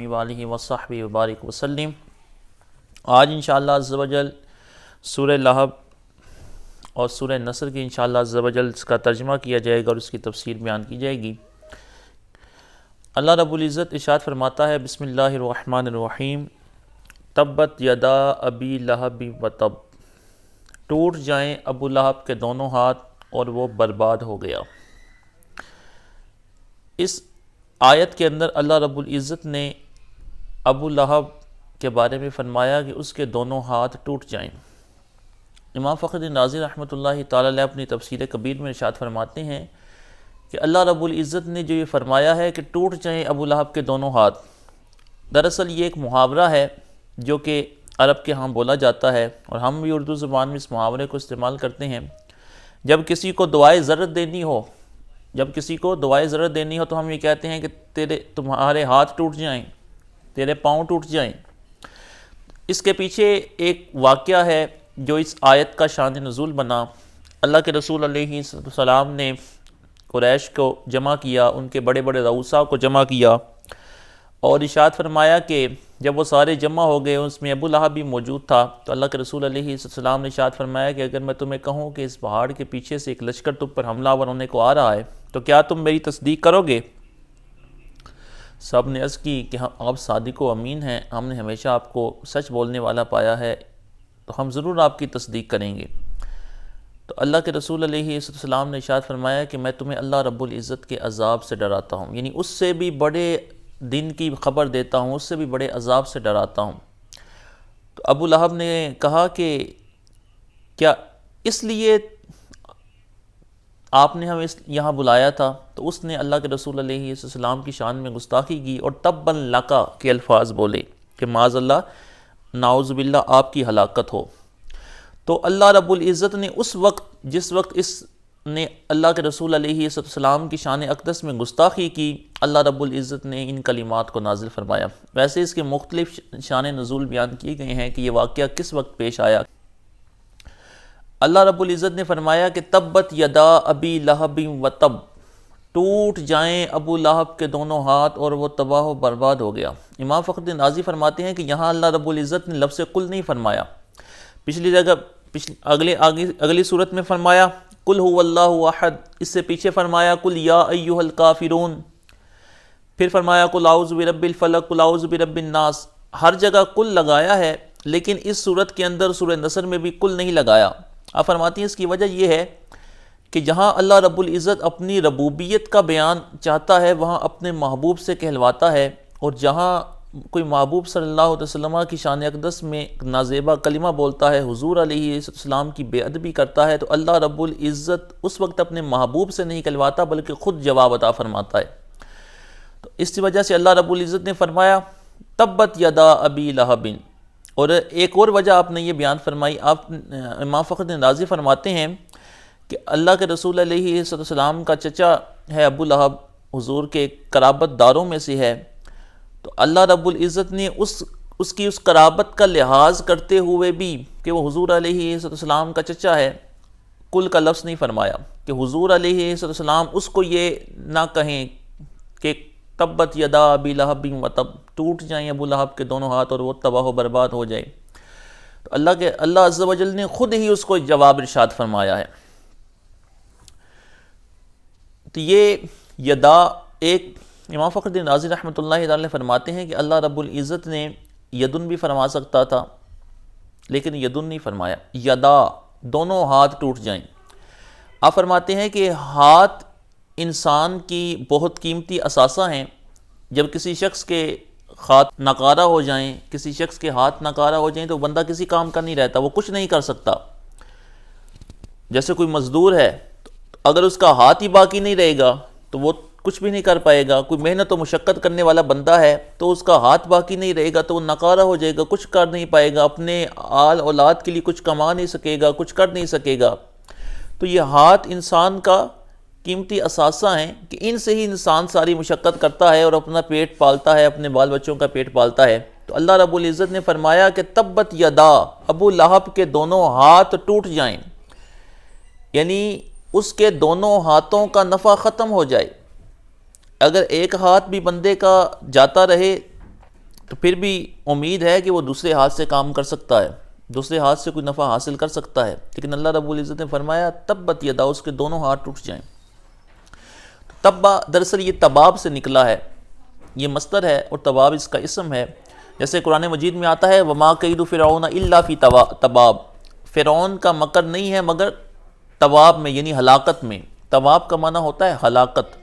وآلہ وصحبہ وبارک وسلم۔ آج انشاءاللہ عز و جل سورہ لہب اور سورہ نصر کی انشاءاللہ عز و جل اس کا ترجمہ کیا جائے گا اور اس کی تفسیر بیان کی جائے گی۔ اللہ رب العزت ارشاد فرماتا ہے، بسم اللہ الرحمن الرحیم، تبت یدا ابی لہب و تب، ٹوٹ جائیں ابو لہب کے دونوں ہاتھ اور وہ برباد ہو گیا۔ اس آیت کے اندر اللہ رب العزت نے ابو لہب کے بارے میں فرمایا کہ اس کے دونوں ہاتھ ٹوٹ جائیں۔ امام فخر الدین رازی رحمۃ اللہ تعالی علیہ اپنی تفسیر کبیر میں ارشاد فرماتے ہیں کہ اللہ رب العزت نے جو یہ فرمایا ہے کہ ٹوٹ جائیں ابو لہب کے دونوں ہاتھ، دراصل یہ ایک محاورہ ہے جو کہ عرب کے ہاں بولا جاتا ہے، اور ہم بھی اردو زبان میں اس محاورے کو استعمال کرتے ہیں۔ جب کسی کو دعائے ضرورت دینی ہو تو ہم یہ کہتے ہیں کہ تمہارے ہاتھ ٹوٹ جائیں، تیرے پاؤں ٹوٹ جائیں۔ اس کے پیچھے ایک واقعہ ہے جو اس آیت کا شان نزول بنا۔ اللہ کے رسول علیہ السلام نے قریش کو جمع کیا، ان کے بڑے بڑے رؤساء کو جمع کیا اور ارشاد فرمایا کہ جب وہ سارے جمع ہو گئے، اس میں ابو لہب بھی موجود تھا، تو اللہ کے رسول علیہ السلام نے ارشاد فرمایا کہ اگر میں تمہیں کہوں کہ اس پہاڑ کے پیچھے سے ایک لشکر تم پر حملہ آور ہونے کو آ رہا ہے تو کیا تم میری تصدیق کرو گے؟ سب نے عرض کی کہ آپ صادق و امین ہیں، ہم نے ہمیشہ آپ کو سچ بولنے والا پایا ہے، تو ہم ضرور آپ کی تصدیق کریں گے۔ تو اللہ کے رسول علیہ السلام نے ارشاد فرمایا کہ میں تمہیں اللہ رب العزت کے عذاب سے ڈراتا ہوں، یعنی اس سے بھی بڑے دن کی خبر دیتا ہوں، اس سے بھی بڑے عذاب سے ڈراتا ہوں۔ تو ابو لہب نے کہا کہ کیا اس لیے آپ نے ہمیں یہاں بلایا تھا؟ تو اس نے اللہ کے رسول علیہ السلام کی شان میں گستاخی کی اور تبا لکا کے الفاظ بولے کہ معاذ اللہ، نعوذ باللہ آپ کی ہلاکت ہو۔ تو اللہ رب العزت نے جس وقت اس نے اللہ کے رسول علیہ السلام کی شان اقدس میں گستاخی کی، اللہ رب العزت نے ان کلمات کو نازل فرمایا۔ ویسے اس کے مختلف شان نزول بیان کیے گئے ہیں کہ یہ واقعہ کس وقت پیش آیا۔ اللہ رب العزت نے فرمایا کہ تبت یدا ابی لہب و تب، ٹوٹ جائیں ابو لہب کے دونوں ہاتھ اور وہ تباہ و برباد ہو گیا۔ امام فخر الدین رازی فرماتے ہیں کہ یہاں اللہ رب العزت نے لفظ قل نہیں فرمایا، پچھلی جگہ اگلی صورت میں فرمایا قل هو اللہ احد، اس سے پیچھے فرمایا قل یا ایھا الکافرون، پھر فرمایا قل اعوذ برب الفلق قل اعوذ برب الناس۔ ہر جگہ قل لگایا ہے، لیکن اس صورت کے اندر سورہ نصر میں بھی قل نہیں لگایا۔ آپ فرماتی ہیں اس کی وجہ یہ ہے کہ جہاں اللہ رب العزت اپنی ربوبیت کا بیان چاہتا ہے وہاں اپنے محبوب سے کہلواتا ہے، اور جہاں کوئی محبوب صلی اللہ علیہ وسلم کی شان اقدس میں نازیبا کلمہ بولتا ہے، حضور علیہ السلام کی بے ادبی کرتا ہے، تو اللہ رب العزت اس وقت اپنے محبوب سے نہیں کہلواتا بلکہ خود جواب عطا فرماتا ہے۔ تو اس وجہ سے اللہ رب العزت نے فرمایا تبت یدا ابی لہب۔ اور ایک اور وجہ آپ نے یہ بیان فرمائی، آپ امام فخر الدین رازی فرماتے ہیں کہ اللہ کے رسول علیہ السلام کا چچا ہے ابو لہب، حضور کے قرابت داروں میں سے ہے، تو اللہ رب العزت نے اس کی قرابت کا لحاظ کرتے ہوئے بھی کہ وہ حضور علیہ السلام کا چچا ہے، کل کا لفظ نہیں فرمایا کہ حضور علیہ السلام اس کو یہ نہ کہیں کہ تبت یدا ابی لہب و تب، ٹوٹ جائیں ابو لہب کے دونوں ہاتھ اور وہ تباہ و برباد ہو جائے۔ تو اللہ عز و جل نے خود ہی اس کو جواب ارشاد فرمایا ہے۔ تو یہ یدا ایک امام فخر الدین رازی رحمۃ اللہ تعالی فرماتے ہیں کہ اللہ رب العزت نے یدن بھی فرما سکتا تھا، لیکن یدن نہیں فرمایا، یدا، دونوں ہاتھ ٹوٹ جائیں۔ آپ فرماتے ہیں کہ ہاتھ انسان کی بہت قیمتی اثاثہ ہیں۔ جب کسی شخص کے ہاتھ ناکارہ ہو جائیں، کسی شخص کے ہاتھ ناکارہ ہو جائیں تو بندہ کسی کام کا نہیں رہتا، وہ کچھ نہیں کر سکتا۔ جیسے کوئی مزدور ہے، اگر اس کا ہاتھ ہی باقی نہیں رہے گا تو وہ کچھ بھی نہیں کر پائے گا۔ کوئی محنت و مشقت کرنے والا بندہ ہے تو اس کا ہاتھ باقی نہیں رہے گا تو وہ ناکارہ ہو جائے گا، کچھ کر نہیں پائے گا، اپنے آل اولاد کے لیے کچھ کما نہیں سکے گا، کچھ کر نہیں سکے گا۔ تو یہ ہاتھ انسان کا قیمتی اثاثہ ہیں کہ ان سے ہی انسان ساری مشقت کرتا ہے اور اپنا پیٹ پالتا ہے، اپنے بال بچوں کا پیٹ پالتا ہے۔ تو اللہ رب العزت نے فرمایا کہ تبت یدا، ابو لہب کے دونوں ہاتھ ٹوٹ جائیں، یعنی اس کے دونوں ہاتھوں کا نفع ختم ہو جائے۔ اگر ایک ہاتھ بھی بندے کا جاتا رہے تو پھر بھی امید ہے کہ وہ دوسرے ہاتھ سے کام کر سکتا ہے، دوسرے ہاتھ سے کوئی نفع حاصل کر سکتا ہے، لیکن اللہ رب العزت نے فرمایا تبت یدا، اس کے دونوں ہاتھ ٹوٹ جائیں۔ تبا دراصل یہ تباب سے نکلا ہے، یہ مصدر ہے اور تباب اس کا اسم ہے۔ جیسے قرآن مجید میں آتا ہے وما کید فرعون الا فی تباب، فرعون کا مکر نہیں ہے مگر تباب میں، یعنی ہلاکت میں۔ تباب کا معنی ہوتا ہے ہلاکت۔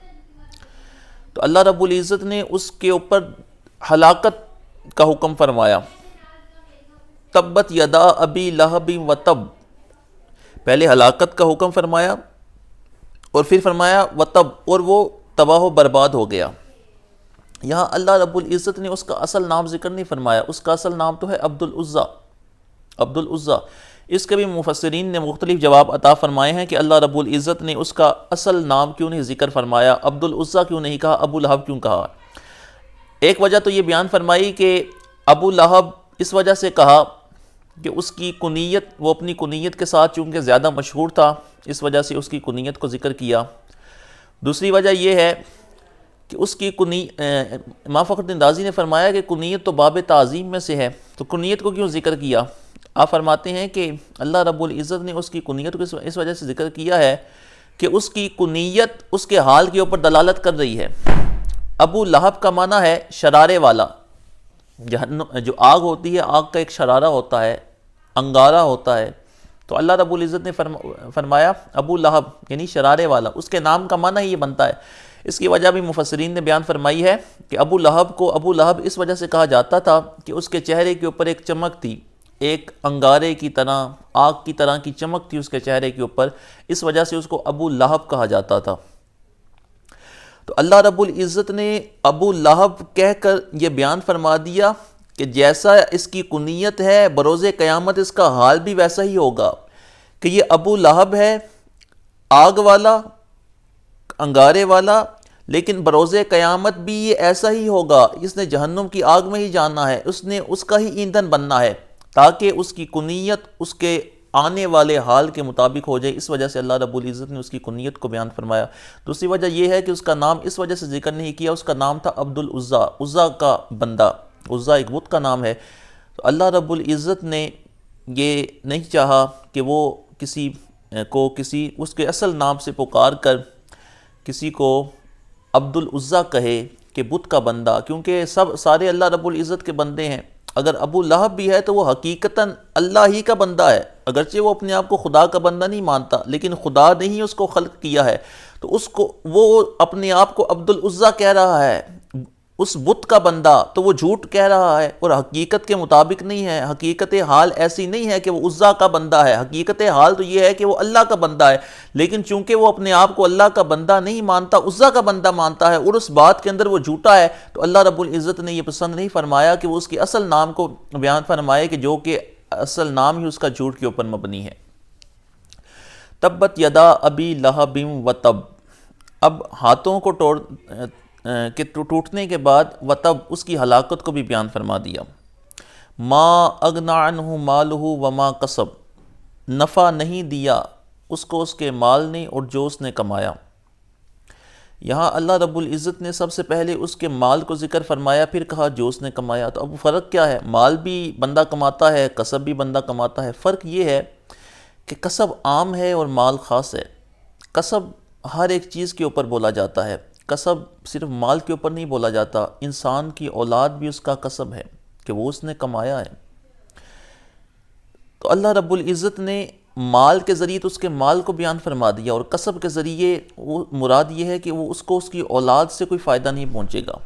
تو اللہ رب العزت نے اس کے اوپر ہلاکت کا حکم فرمایا۔ تبت یدا ابی لہب و تب، پہلے ہلاکت کا حکم فرمایا اور پھر فرمایا و تب، اور وہ تباہ و برباد ہو گیا۔ یہاں اللہ رب العزت نے اس کا اصل نام ذکر نہیں فرمایا، اس کا اصل نام تو ہے عبد العزیٰ، عبد العزیٰ۔ اس کے بھی مفسرین نے مختلف جواب عطا فرمائے ہیں کہ اللہ رب العزت نے اس کا اصل نام کیوں نہیں ذکر فرمایا، عبد العزیٰ کیوں نہیں کہا، ابو لہب کیوں کہا۔ ایک وجہ تو یہ بیان فرمائی کہ ابو لہب اس وجہ سے کہا کہ اس کی کنیت، وہ اپنی کنیت کے ساتھ چونکہ زیادہ مشہور تھا، اس وجہ سے اس کی کنیت کو ذکر کیا۔ دوسری وجہ یہ ہے کہ اس کی امام فخر الدین رازی نے فرمایا کہ کنیت تو باب تعظیم میں سے ہے، تو کنیت کو کیوں ذکر کیا؟ آپ فرماتے ہیں کہ اللہ رب العزت نے اس کی کنیت کو اس وجہ سے ذکر کیا ہے کہ اس کی کنیت اس کے حال کے اوپر دلالت کر رہی ہے۔ ابو لہب کا معنی ہے شرارے والا، جو آگ ہوتی ہے، آگ کا ایک شرارہ ہوتا ہے، انگارہ ہوتا ہے، تو اللہ رب العزت نے فرمایا ابو لہب یعنی شرارے والا، اس کے نام کا معنی ہی یہ بنتا ہے۔ اس کی وجہ بھی مفسرین نے بیان فرمائی ہے کہ ابو لہب کو ابو لہب اس وجہ سے کہا جاتا تھا کہ اس کے چہرے کے اوپر ایک چمک تھی، ایک انگارے کی طرح، آگ کی طرح کی چمک تھی اس کے چہرے کے اوپر، اس وجہ سے اس کو ابو لہب کہا جاتا تھا۔ تو اللہ رب العزت نے ابو لہب کہہ کر یہ بیان فرما دیا کہ جیسا اس کی کنیت ہے بروز قیامت اس کا حال بھی ویسا ہی ہوگا، کہ یہ ابو لہب ہے آگ والا، انگارے والا، لیکن بروز قیامت بھی یہ ایسا ہی ہوگا، اس نے جہنم کی آگ میں ہی جانا ہے، اس نے اس کا ہی ایندھن بننا ہے، تاکہ اس کی کنیت اس کے آنے والے حال کے مطابق ہو جائے۔ اس وجہ سے اللہ رب العزت نے اس کی کنیت کو بیان فرمایا۔ دوسری وجہ یہ ہے کہ اس کا نام اس وجہ سے ذکر نہیں کیا، اس کا نام تھا عبد العزیٰ، عزیٰ کا بندہ، عزیٰ ایک بت کا نام ہے۔ تو اللہ رب العزت نے یہ نہیں چاہا کہ وہ کسی اس کے اصل نام سے پکار کر کسی کو عبد العزیٰ کہے کہ بت کا بندہ، کیونکہ سارے اللہ رب العزت کے بندے ہیں۔ اگر ابو لہب بھی ہے تو وہ حقیقتاً اللہ ہی کا بندہ ہے، اگرچہ وہ اپنے آپ کو خدا کا بندہ نہیں مانتا، لیکن خدا نے ہی اس کو خلق کیا ہے، تو وہ اپنے آپ کو عبد العزیٰ کہہ رہا ہے، اس بت کا بندہ، تو وہ جھوٹ کہہ رہا ہے اور حقیقت کے مطابق نہیں ہے۔ حقیقت حال ایسی نہیں ہے کہ وہ عزیٰ کا بندہ ہے، حقیقت حال تو یہ ہے کہ وہ اللہ کا بندہ ہے، لیکن چونکہ وہ اپنے آپ کو اللہ کا بندہ نہیں مانتا، عزیٰ کا بندہ مانتا ہے، اور اس بات کے اندر وہ جھوٹا ہے، تو اللہ رب العزت نے یہ پسند نہیں فرمایا کہ وہ اس کے اصل نام کو بیان فرمائے، کہ جو کہ اصل نام ہی اس کا جھوٹ کے اوپر مبنی ہے۔ تبت یدا ابی لہب و تب، اب ہاتھوں کو کہ ٹوٹنے کے بعد وتب اس کی ہلاکت کو بھی بیان فرما دیا۔ ما اغنی عنہ مالہ وما کسب، نفع نہیں دیا اس کو اس کے مال نے اور جو اس نے کمایا۔ یہاں اللہ رب العزت نے سب سے پہلے اس کے مال کو ذکر فرمایا، پھر کہا جو اس نے کمایا۔ تو اب فرق کیا ہے؟ مال بھی بندہ کماتا ہے، کسب بھی بندہ کماتا ہے۔ فرق یہ ہے کہ کسب عام ہے اور مال خاص ہے۔ کسب ہر ایک چیز کے اوپر بولا جاتا ہے، کسب صرف مال کے اوپر نہیں بولا جاتا۔ انسان کی اولاد بھی اس کا کسب ہے کہ وہ اس نے کمایا ہے۔ تو اللہ رب العزت نے مال کے ذریعے تو اس کے مال کو بیان فرما دیا، اور کسب کے ذریعے وہ مراد یہ ہے کہ وہ اس کو اس کی اولاد سے کوئی فائدہ نہیں پہنچے گا،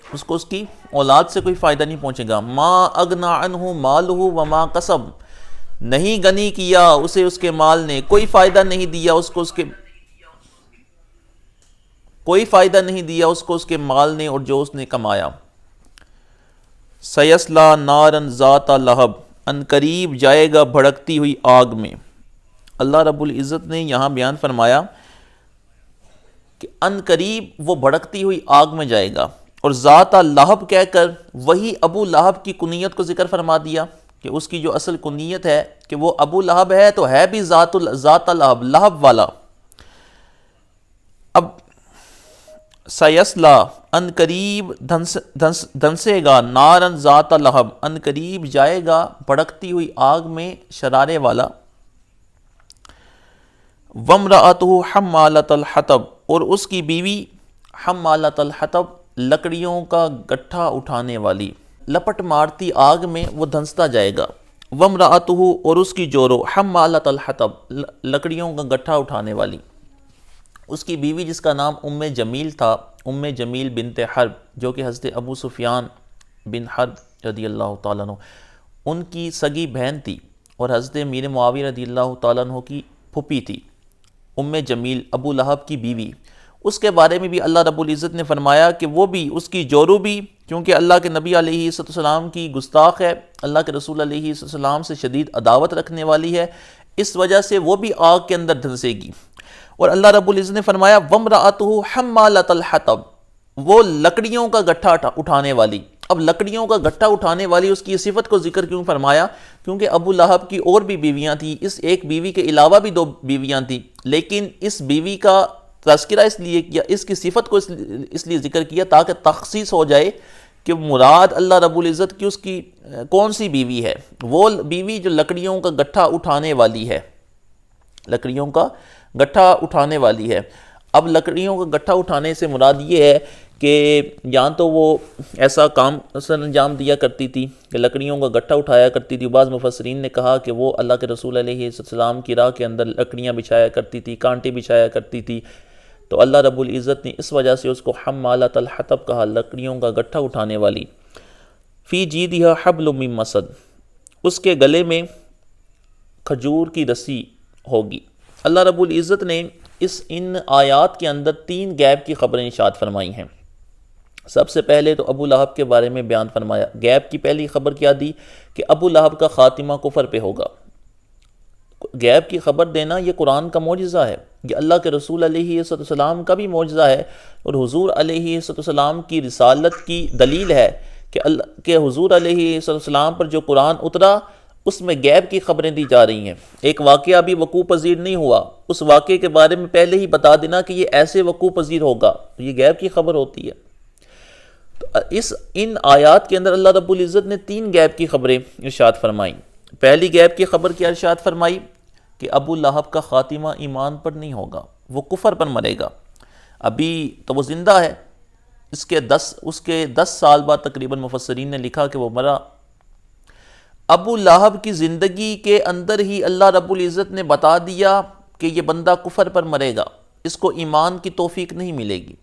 اس کو اس کی اولاد سے کوئی فائدہ نہیں پہنچے گا۔ ما اغنی عنہ مالہ وما کسب، نہیں غنی کیا اسے اس کے مال نے، کوئی فائدہ نہیں دیا اس کو کوئی فائدہ نہیں دیا اس کو اس کے مال نے اور جو اس نے کمایا۔ سیصلی نارا ذات لہب، ان قریب جائے گا بھڑکتی ہوئی آگ میں۔ اللہ رب العزت نے یہاں بیان فرمایا کہ ان قریب وہ بھڑکتی ہوئی آگ میں جائے گا، اور ذات لہب کہہ کر وہی ابو لہب کی کنیت کو ذکر فرما دیا کہ اس کی جو اصل کنیت ہے کہ وہ ابو لہب ہے، تو ہے بھی ذات لہب، لہب والا۔ اب سیصلی ان قریب دھنسے گا، نارن ذات لہب، ان قریب جائے گا بھڑکتی ہوئی آگ میں شرارے والا، وامرأتہ حمالۃ الحطب، اور اس کی بیوی حمالۃ الحطب، لکڑیوں کا گٹھا اٹھانے والی، لپٹ مارتی آگ میں وہ دھنستا جائے گا، وامرأتہ، اور اس کی جورو حمالۃ الحطب، لکڑیوں کا گٹھا اٹھانے والی، اس کی بیوی جس کا نام جمیل تھا، جمیل بنت حرب، جو کہ حضرت ابو سفیان بن حرب رضی اللہ تعالیٰ عنہ ان کی سگی بہن تھی، اور حضرت امیر معاویہ رضی اللہ تعالیٰ عنہ کی پھوپھی تھی، جمیل ابو لہب کی بیوی۔ اس کے بارے میں بھی اللہ رب العزت نے فرمایا کہ وہ بھی، اس کی جورو بھی، کیونکہ اللہ کے نبی علیہ السلام کی گستاخ ہے، اللہ کے رسول علیہ السلام سے شدید عداوت رکھنے والی ہے، اس وجہ سے وہ بھی آگ کے اندر دھنسے گی۔ اور اللہ رب العزت نے فرمایا وامرأتہ حمالۃ الحطب، وہ لکڑیوں کا گٹھا اٹھانے والی۔ اب لکڑیوں کا گٹھا اٹھانے والی، اس کی صفت کو ذکر کیوں فرمایا؟ کیونکہ ابو لہب کی اور بھی بیویاں تھیں، اس ایک بیوی کے علاوہ بھی 2 بیویاں تھیں، لیکن اس بیوی کا تذکرہ اس لیے کیا، اس کی صفت کو اس لیے ذکر کیا تاکہ تخصیص ہو جائے کہ مراد اللہ رب العزت کی اس کی کون سی بیوی ہے، وہ بیوی جو لکڑیوں کا گٹھا اٹھانے والی ہے، لکڑیوں کا گٹھا اٹھانے والی ہے۔ اب لکڑیوں کا گٹھا اٹھانے سے مراد یہ ہے کہ یا تو وہ ایسا کام سر انجام دیا کرتی تھی کہ لکڑیوں کا گٹھا اٹھایا کرتی تھی۔ بعض مفسرین نے کہا کہ وہ اللہ کے رسول علیہ السلام کی راہ کے اندر لکڑیاں بچھایا کرتی تھی، کانٹے بچھایا کرتی تھی، تو اللہ رب العزت نے اس وجہ سے اس کو حمالۃ الحطب کہا، لکڑیوں کا گٹھا اٹھانے والی۔ فی جیدہا حبل من مسد، اس کے گلے میں کھجور کی رسی ہوگی۔ اللہ رب العزت نے ان آیات کے اندر 3 غیب کی خبریں ارشاد فرمائی ہیں۔ سب سے پہلے تو ابو لہب کے بارے میں بیان فرمایا۔ غیب کی پہلی خبر کیا دی؟ کہ ابو لہب کا خاتمہ کفر پہ ہوگا۔ غیب کی خبر دینا یہ قرآن کا معجزہ ہے، یہ اللہ کے رسول علیہ السلام کا بھی معجزہ ہے، اور حضور علیہ السلام کی رسالت کی دلیل ہے کہ حضور علیہ السلام پر جو قرآن اترا اس میں غیب کی خبریں دی جا رہی ہیں۔ ایک واقعہ بھی وقوع پذیر نہیں ہوا، اس واقعے کے بارے میں پہلے ہی بتا دینا کہ یہ ایسے وقوع پذیر ہوگا، یہ غیب کی خبر ہوتی ہے۔ تو ان آیات کے اندر اللہ رب العزت نے 3 غیب کی خبریں ارشاد فرمائیں۔ پہلی غیب کی خبر کیا ارشاد فرمائی؟ کہ ابو لہب کا خاتمہ ایمان پر نہیں ہوگا، وہ کفر پر مرے گا۔ ابھی تو وہ زندہ ہے، اس کے 10 سال بعد تقریباً مفسرین نے لکھا کہ وہ مرا۔ ابو لہب کی زندگی کے اندر ہی اللہ رب العزت نے بتا دیا کہ یہ بندہ کفر پر مرے گا، اس کو ایمان کی توفیق نہیں ملے گی۔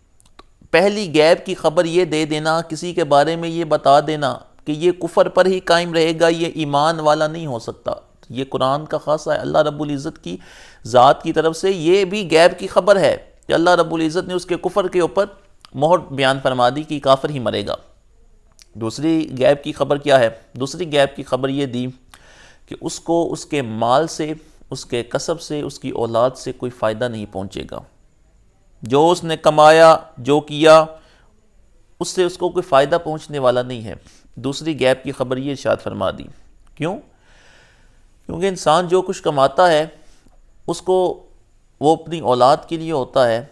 پہلی غیب کی خبر یہ دے دینا، کسی کے بارے میں یہ بتا دینا کہ یہ کفر پر ہی قائم رہے گا، یہ ایمان والا نہیں ہو سکتا، یہ قرآن کا خاصہ ہے، اللہ رب العزت کی ذات کی طرف سے یہ بھی غیب کی خبر ہے کہ اللہ رب العزت نے اس کے کفر کے اوپر مہر بیان فرما دی کہ کافر ہی مرے گا۔ دوسری غیب کی خبر کیا ہے؟ دوسری غیب کی خبر یہ دی کہ اس کو اس کے مال سے، اس کے کسب سے، اس کی اولاد سے کوئی فائدہ نہیں پہنچے گا۔ جو اس نے کمایا، جو کیا، اس سے اس کو کوئی فائدہ پہنچنے والا نہیں ہے۔ دوسری غیب کی خبر یہ ارشاد فرما دی۔ کیوں؟ کیونکہ انسان جو کچھ کماتا ہے اس کو وہ اپنی اولاد کے لیے ہوتا ہے،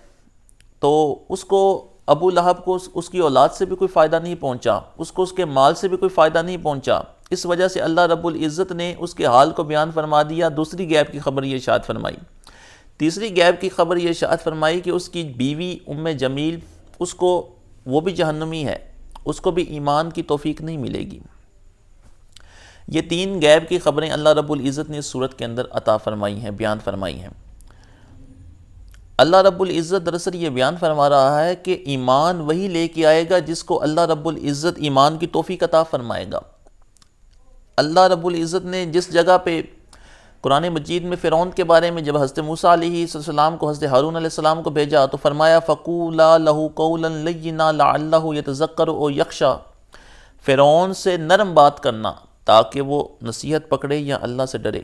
تو اس کو ابو لہب کو اس کی اولاد سے بھی کوئی فائدہ نہیں پہنچا، اس کو اس کے مال سے بھی کوئی فائدہ نہیں پہنچا، اس وجہ سے اللہ رب العزت نے اس کے حال کو بیان فرما دیا۔ دوسری غیب کی خبر یہ ارشاد فرمائی۔ تیسری غیب کی خبر یہ ارشاد فرمائی کہ اس کی بیوی جمیل، اس کو، وہ بھی جہنمی ہے، اس کو بھی ایمان کی توفیق نہیں ملے گی۔ یہ 3 غیب کی خبریں اللہ رب العزت نے اس صورت کے اندر عطا فرمائی ہیں، بیان فرمائی ہیں۔ اللہ رب العزت دراصل یہ بیان فرما رہا ہے کہ ایمان وہی لے کے آئے گا جس کو اللہ رب العزت ایمان کی توفیق عطا فرمائے گا۔ اللہ رب العزت نے جس جگہ پہ قرآن مجید میں فرعون کے بارے میں جب حضرت موسیٰ علیہ السلام کو حضرت ہارون علیہ السلام کو بھیجا تو فرمایا فَقُولَا لَهُ قَوْلًا لَيِّنًا لَعَلَّهُ يَتَذَكَّرُ أَوْ يَخْشَىٰ، فرعون سے نرم بات کرنا تاکہ وہ نصیحت پکڑے یا اللہ سے ڈرے۔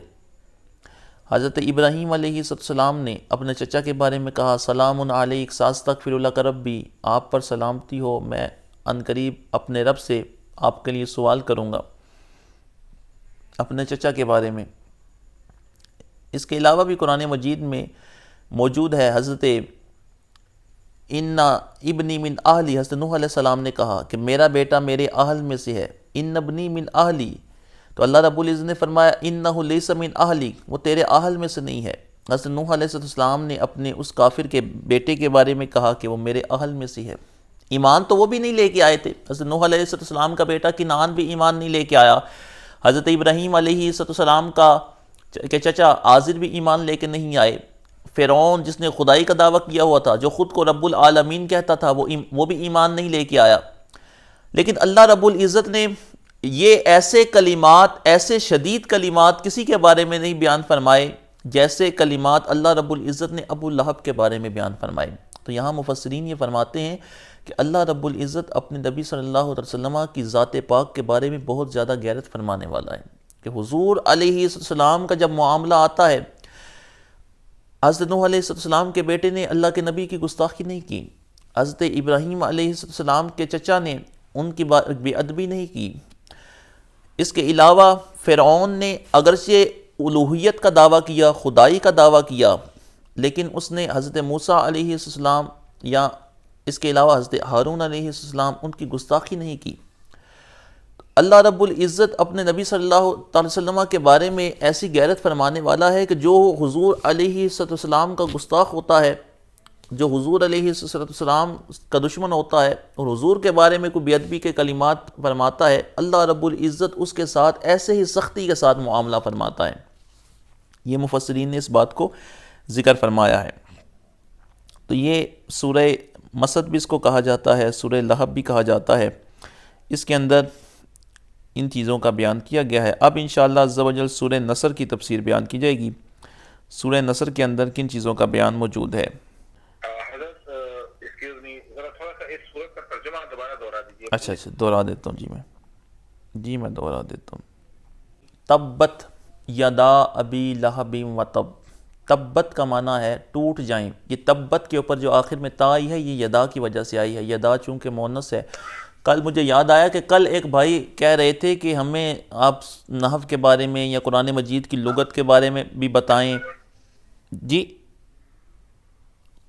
حضرت ابراہیم علیہ السلام نے اپنے چچا کے بارے میں کہا سلام علیک ساستغفر لک ربی، آپ پر سلامتی ہو، میں عنقریب اپنے رب سے آپ کے لیے سوال کروں گا، اپنے چچا کے بارے میں۔ اس کے علاوہ بھی قرآن مجید میں موجود ہے حضرت ان ابنی من اہلی، حضرت نوح علیہ السلام نے کہا کہ میرا بیٹا میرے اہل میں سے ہے، ان ابنی من اہلی، تو اللہ رب العزت نے فرمایا انہ لیس من اہلی، وہ تیرے اہل میں سے نہیں ہے۔ حضرت نوح علیہ السلام نے اپنے اس کافر کے بیٹے کے بارے میں کہا کہ وہ میرے اہل میں سے ہے۔ ایمان تو وہ بھی نہیں لے کے آئے تھے، حضرت نوح علیہ السلام کا بیٹا کنعان بھی ایمان نہیں لے کے آیا، حضرت ابراہیم علیہ السلام کا چچا آزر بھی ایمان لے کے نہیں آئے، فرعون جس نے خدائی کا دعویٰ کیا ہوا تھا، جو خود کو رب العالمین کہتا تھا، وہ بھی ایمان نہیں لے کے آیا۔ لیکن اللہ رب العزت نے یہ ایسے کلمات، ایسے شدید کلمات کسی کے بارے میں نہیں بیان فرمائے جیسے کلمات اللہ رب العزت نے ابو لہب کے بارے میں بیان فرمائے۔ تو یہاں مفسرین یہ فرماتے ہیں کہ اللہ رب العزت اپنے نبی صلی اللہ علیہ وسلم کی ذات پاک کے بارے میں بہت زیادہ غیرت فرمانے والا ہے کہ حضور علیہ السلام کا جب معاملہ آتا ہے، حضرت نوح علیہ السلام کے بیٹے نے اللہ کے نبی کی گستاخی نہیں کی، حضرت ابراہیم علیہ السلام کے چچا نے ان کی بے ادبی نہیں کی، اس کے علاوہ فرعون نے اگرچہ الوہیت کا دعویٰ کیا، خدائی کا دعویٰ کیا، لیکن اس نے حضرت موسیٰ علیہ السلام یا اس کے علاوہ حضرت ہارون علیہ السلام ان کی گستاخی نہیں کی۔ اللہ رب العزت اپنے نبی صلی اللہ علیہ وسلم کے بارے میں ایسی غیرت فرمانے والا ہے کہ جو حضور علیہ السلام کا گستاخ ہوتا ہے، جو حضور علیہ السلام کا دشمن ہوتا ہے اور حضور کے بارے میں کوئی بے ادبی کے کلمات فرماتا ہے، اللہ رب العزت اس کے ساتھ ایسے ہی سختی کے ساتھ معاملہ فرماتا ہے۔ یہ مفسرین نے اس بات کو ذکر فرمایا ہے۔ تو یہ سورہ مسد بھی اس کو کہا جاتا ہے، سورہ لہب بھی کہا جاتا ہے، اس کے اندر ان چیزوں کا بیان کیا گیا ہے۔ اب انشاءاللہ عز و جل سورہ نصر کی تفسیر بیان کی جائے گی۔ سورہ نصر کے اندر کن چیزوں کا بیان موجود ہے؟ اچھا دوہرا دیتا ہوں میں دوہرا دیتا ہوں۔ تبت یدا ابی لہب و تب، تبت کا معنی ہے ٹوٹ جائیں۔ یہ تبت کے اوپر جو آخر میں تا آئی ہے یہ یدا کی وجہ سے آئی ہے، یدا چونکہ مؤنث ہے۔ کل مجھے یاد آیا کہ کل ایک بھائی کہہ رہے تھے کہ ہمیں آپ نحو کے بارے میں یا قرآن مجید کی لغت کے بارے میں بھی بتائیں۔ جی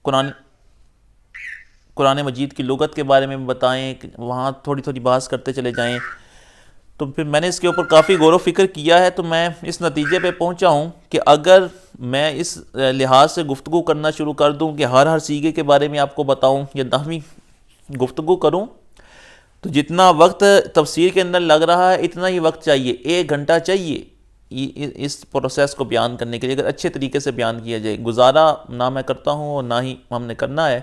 قرآن مجید کی لغت کے بارے میں بتائیں، وہاں تھوڑی تھوڑی بحث کرتے چلے جائیں۔ تو پھر میں نے اس کے اوپر کافی غور و فکر کیا ہے، تو میں اس نتیجے پہ پہنچا ہوں کہ اگر میں اس لحاظ سے گفتگو کرنا شروع کر دوں کہ ہر سیغے کے بارے میں آپ کو بتاؤں یا نحوی گفتگو کروں، تو جتنا وقت تفسیر کے اندر لگ رہا ہے اتنا ہی وقت چاہیے، 1 گھنٹہ چاہیے اس پروسیس کو بیان کرنے کے لیے، اگر اچھے طریقے سے بیان کیا جائے۔ گزارا نہ میں کرتا ہوں اور نہ ہی ہم نے کرنا ہے۔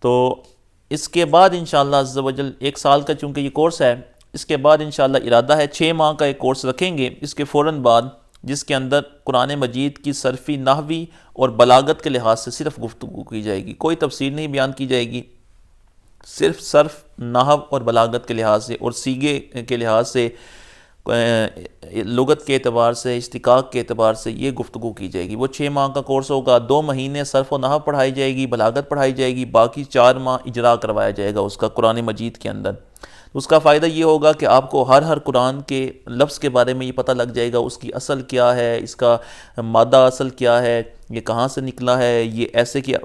تو اس کے بعد انشاءاللہ عز و جل 1 سال کا چونکہ یہ کورس ہے، اس کے بعد انشاءاللہ ارادہ ہے 6 ماہ کا ایک کورس رکھیں گے اس کے فوراً بعد، جس کے اندر قرآن مجید کی صرفی، نحوی اور بلاغت کے لحاظ سے صرف گفتگو کی جائے گی، کوئی تفسیر نہیں بیان کی جائے گی، صرف صرف نحو اور بلاغت کے لحاظ سے اور سیغے کے لحاظ سے، لغت کے اعتبار سے، اشتقاق کے اعتبار سے یہ گفتگو کی جائے گی۔ وہ 6 ماہ کا کورس ہوگا، 2 مہینے صرف و نحو پڑھائی جائے گی، بلاغت پڑھائی جائے گی، باقی 4 ماہ اجرا کروایا جائے گا اس کا قرآن مجید کے اندر۔ اس کا فائدہ یہ ہوگا کہ آپ کو ہر قرآن کے لفظ کے بارے میں یہ پتہ لگ جائے گا، اس کی اصل کیا ہے، اس کا مادہ اصل کیا ہے، یہ کہاں سے نکلا ہے، یہ ایسے کیا،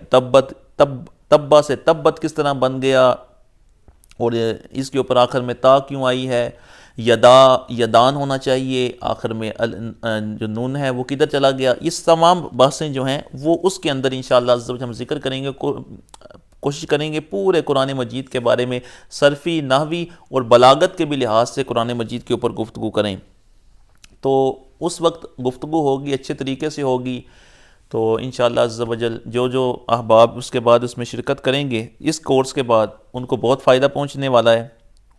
تبا سے تبت کس طرح بن گیا، اور اس کے اوپر آخر میں تا کیوں آئی ہے، یدان ہونا چاہیے، آخر میں جو نون ہے وہ کدھر چلا گیا۔ اس تمام بحثیں جو ہیں وہ اس کے اندر انشاءاللہ عز و جل ہم ذکر کریں گے، کوشش کریں گے پورے قرآن مجید کے بارے میں صرفی، نحوی اور بلاغت کے بھی لحاظ سے قرآن مجید کے اوپر گفتگو کریں۔ تو اس وقت گفتگو ہوگی، اچھے طریقے سے ہوگی، تو انشاءاللہ عز و جل جو احباب اس کے بعد اس میں شرکت کریں گے اس کورس کے بعد، ان کو بہت فائدہ پہنچنے والا ہے،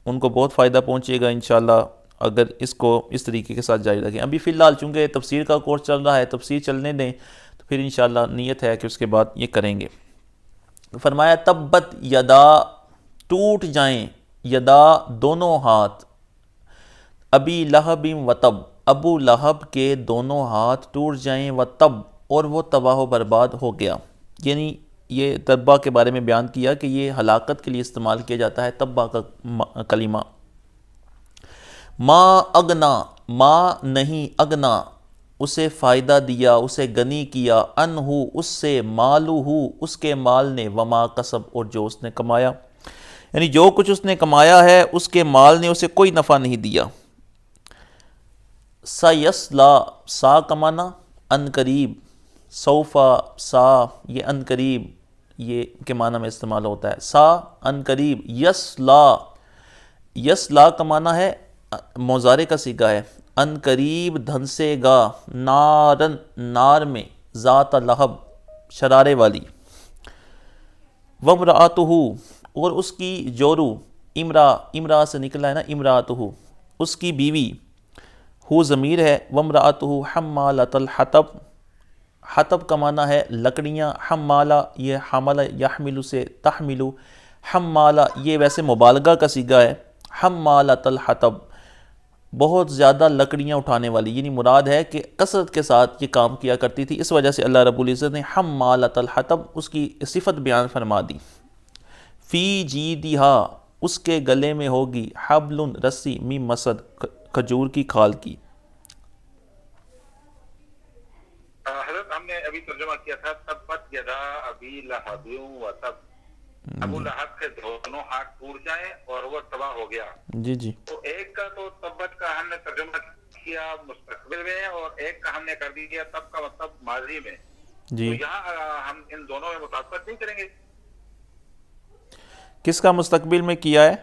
ان کو بہت فائدہ پہنچے گا انشاءاللہ اگر اس کو اس طریقے کے ساتھ جاری رکھیں۔ ابھی فی الحال چونکہ تفسیر کا کورس چل رہا ہے، تفسیر چلنے دیں، تو پھر انشاءاللہ نیت ہے کہ اس کے بعد یہ کریں گے۔ فرمایا تبت یدا، ٹوٹ جائیں، یدا دونوں ہاتھ، ابی لہب و تب، ابو لہب کے دونوں ہاتھ ٹوٹ جائیں، و تب، اور وہ تباہ و برباد ہو گیا۔ یعنی یہ تبا کے بارے میں بیان کیا کہ یہ ہلاکت کے لیے استعمال کیا جاتا ہے تبا کا کلمہ۔ ما اگنا، ما نہیں، اگنا اسے فائدہ دیا، اسے غنی کیا، انہو اس سے، مالہ اس کے مال نے، وما کسب اور جو اس نے کمایا، یعنی جو کچھ اس نے کمایا ہے اس کے مال نے اسے کوئی نفع نہیں دیا۔ سیسلا، سا کمانا ان قریب، سوفا، سا یہ ان قریب یہ کے معنی میں استعمال ہوتا ہے، سا ان قریب، یسلا، یسلا کا معنی ہے مضارع کا صیغہ ہے، ان قریب دھنسے گا، نارن نار میں، ذات لہب شرارے والی، وامرأتہ اور اس کی جورو، امرا سے نکلا ہے نا امرأتہ، اس کی بیوی، ہو ضمیر ہے، وامرأتہ حمالۃ الحطب، حطب کا معنی ہے لکڑیاں، حمالہ یہ حمل یحمل سے تحمل، حمالہ یہ ویسے مبالغہ کا صیغہ ہے، حمالۃ الحطب بہت زیادہ لکڑیاں اٹھانے والی، یعنی مراد ہے کہ کثرت کے ساتھ یہ کام کیا کرتی تھی، اس وجہ سے اللہ رب العزت نے حمالۃ الحطب اس کی صفت بیان فرما دی۔ فی جیدہا اس کے گلے میں ہوگی، حبل رسی، من مسد کھجور کی کھال کی۔ حضرت ہم نے ابھی ترجمہ کیا تھا تبت یدا ابی لہب و تب، ابو لہب کے دونوں ہاتھ ٹوٹ جائیں اور وہ تباہ ہو گیا۔ جی جی، تو ایک کا تو تبت کا ہم نے ترجمہ کیا مستقبل میں، اور ایک کا ہم نے کر دیا تب کا مطلب ماضی میں، جی تو یہاں ہم ان دونوں میں مطابقت نہیں کریں گے؟ کس کا مستقبل میں کیا ہے؟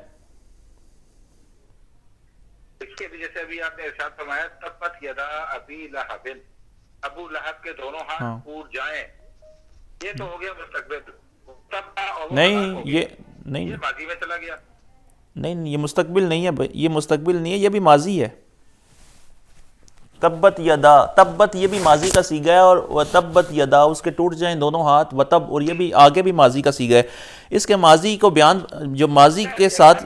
دیکھیے جیسے ابھی آپ نے ارشاد فرمایا تبت یدا ابی لہب، ابو لہب کے دونوں ہاتھ ٹوٹ جائیں، یہ تو ہو گیا مستقبل، تب کا اور وہ نہیں ہلاک ہو یہ گیا، نہیں یہ ماضی میں چلا گیا۔ نہیں یہ مستقبل نہیں ہے بھائی، یہ مستقبل نہیں ہے، یہ بھی ماضی ہے۔ تبت یدا، تبت یہ بھی ماضی کا صیغہ ہے، اور وتبت یدا اس کے ٹوٹ جائیں دونوں ہاتھ، وتب اور یہ بھی آگے بھی ماضی کا صیغہ ہے۔ اس کے ماضی کو بیان جو ماضی کے ساتھ،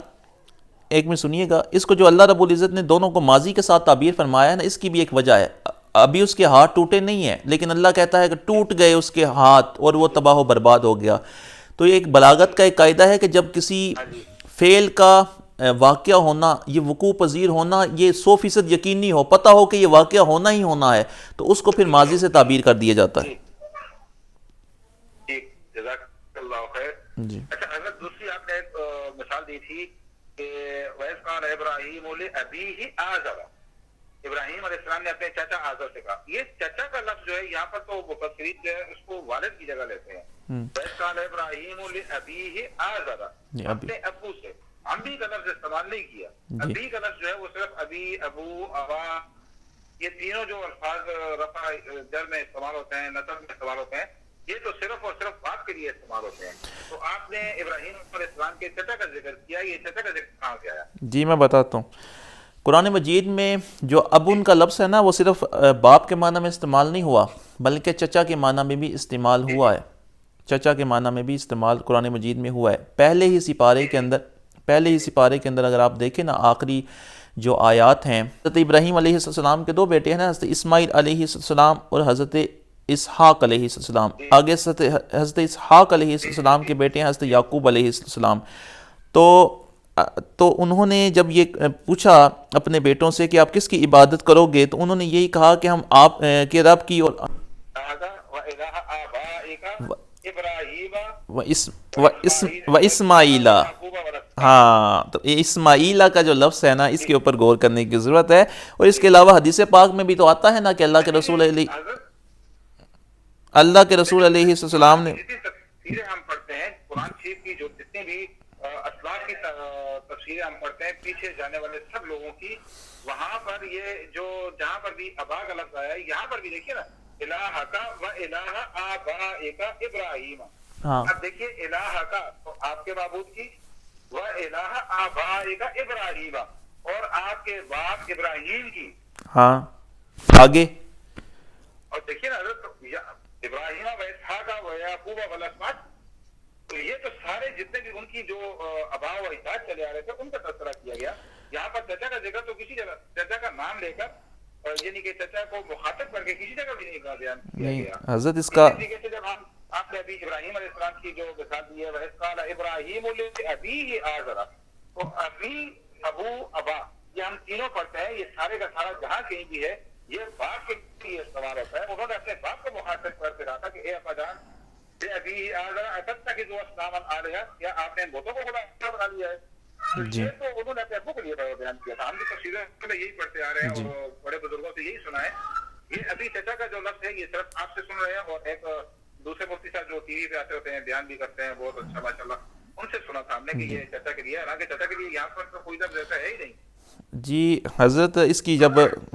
ایک میں سنیے گا، اس کو جو اللہ رب العزت نے دونوں کو ماضی کے ساتھ تعبیر فرمایا ہے نا، اس کی بھی ایک وجہ ہے۔ ابھی اس کے ہاتھ ٹوٹے نہیں ہیں، لیکن اللہ کہتا ہے کہ ٹوٹ گئے اس کے ہاتھ اور وہ تباہ و برباد ہو گیا۔ تو یہ ایک بلاغت کا ایک قاعدہ ہے کہ جب کسی فعل کا واقعہ ہونا، یہ وقوع پذیر ہونا، یہ 100% یقینی ہو، پتہ ہو کہ یہ واقعہ ہونا ہی ہونا ہے، تو اس کو پھر ماضی سے تعبیر کر دیا جاتا ہے۔ ٹھیک، جزاک اللہ خیر۔ جی اچھا حضرت دوسری آپ نے ایک مثال دی تھی کہ وَإِذْ قَالَ إِبْرَاهِيمُ لِأَبِيهِ آزَرَ، ابراہیم علیہ السلام نے اپنے چچا آزر سے کہا، یہ چچا کا لفظ جو ہے یہاں پر تو مفسرین جو ہے اس کو والد کی جگہ لیتے ہیں۔ وَإِذْ قَالَ إِبْرَاهِيمُ لِأَبِيهِ آزَرَ، اپنے ابو سے، ابی کا لفظ استعمال نہیں کیا۔ ابی کا لفظ جو ہے وہ صرف ابی، ابو، ابا، یہ تینوں جو الفاظ رفع جر میں استعمال ہوتے ہیں، نصب میں استعمال ہوتے ہیں، یہ تو صرف اور صرف باپ کے لیے استعمال ہوتے ہیں۔ تو آپ نے ابراہیم علیہ السلام کے چچا کا ذکر کیا، یہ چچا کا ذکر کہاں سے آیا؟ جی میں بتاتا ہوں، قرآن مجید میں جو ابن کا لفظ ہے نا، وہ صرف باپ کے معنی میں استعمال نہیں ہوا، بلکہ چچا کے معنی میں بھی استعمال ہوا ہے۔ چچا کے معنی میں بھی استعمال قرآن مجید میں ہوا ہے۔ پہلے ہی سپارے کے اندر اگر آپ دیکھیں نا، آخری جو آیات ہیں، حضرت ابراہیم علیہ السلام کے دو بیٹے ہیں نا، حضرت اسماعیل علیہ السلام اور حضرت اسحاق علیہ السلام، آگے حضرت اسحاق علیہ السلام کے بیٹے ہیں حضرت یعقوب علیہ السلام۔ تو انہوں نے جب یہ پوچھا اپنے بیٹوں سے کہ آپ کس کی عبادت کرو گے، تو انہوں نے یہی کہا کہ ہم آپ کے رب کی اور و اسماعیل، ہاں، تو اسماعیلہ کا جو لفظ ہے نا، اس کے اوپر غور کرنے کی ضرورت ہے۔ اور اس کے علاوہ حدیث پاک میں بھی تو آتا ہے نا کہ اللہ کے رسول علیہ السلام نے، تفسیریں ہم پڑھتے ہیں قرآن شریف کی، جو جتنے بھی اسلاف کی تفسیریں ہم پڑھتے ہیں پیچھے جانے والے سب لوگوں کی، وہاں پر یہ جو جہاں پر بھی ابا کا لفظ آیا ہے، یہاں پر بھی دیکھیے نا، الہ کا و الہ آبائک ابراہیم، اب دیکھیے الہ کا تو آپ کے معبود کی، و الہ آبائک ابراہیم اور آپ کے باپ ابراہیم کی، ہاں آگے، اور دیکھیے نا حضرت ابراہیم و اسحاق و یعقوب والاسباط، تو یہ تو سارے جتنے بھی ان کی جو آباء و اجداد چلے آ رہے تھے ان کا تذکرہ کیا گیا۔ یہاں پر چچا کا ذکر تو کسی جگہ چچا کا نام لے کر، یعنی کہ چچا کو مخاطب کر کے کسی جگہ بھی نہیں بیان کیا گیا۔ حضرت اس کا طریقے سے جب آپ نے ابھی ابراہیم علیہ السلام کی جو مثال دی ہے، وَإِذْ قَالَ إِبْرَاهِيمُ لِأَبِيهِ آزَرَ، تو ابی، ابو، ابا، یہ ہم تینوں پڑھتے ہیں، یہ سارے کا سارا جہاں کہیں بھی ہے، یہ باپ کے یہ استعمال ہوتا ہے. انہوں نے اپنے باپ کو مخاطب کر کے کہا تھا کہ اے ابا جان بے ابھی اتتخذوا اصناما آلہۃ، کیا آپ نے بتوں کو خدا بنا لیا ہے؟ تو یہ تو انہوں نے اپنے ابو کے لیے بیان کیا تھا. ہم بھی تفسیریں میں یہی پڑھتے آ رہے ہیں اور بڑے بزرگوں سے یہی سنا ہے. یہ ابھی چچا کا جو لفظ ہے یہ صرف آپ سے سن رہے ہیں، اور ایک دوسرے مفتی صاحب جو ٹی وی پہ آتے ہوتے ہیں بیان بھی کرتے ہیں بہت اچھا ماشاء اللہ، ان سے سنا تھا ہم نے کہ یہ چچا کے لیے، حالانکہ چچا کے لیے یہاں پر تو کوئی لفظ ایسا ہے ہی نہیں. جی حضرت، اس کی جب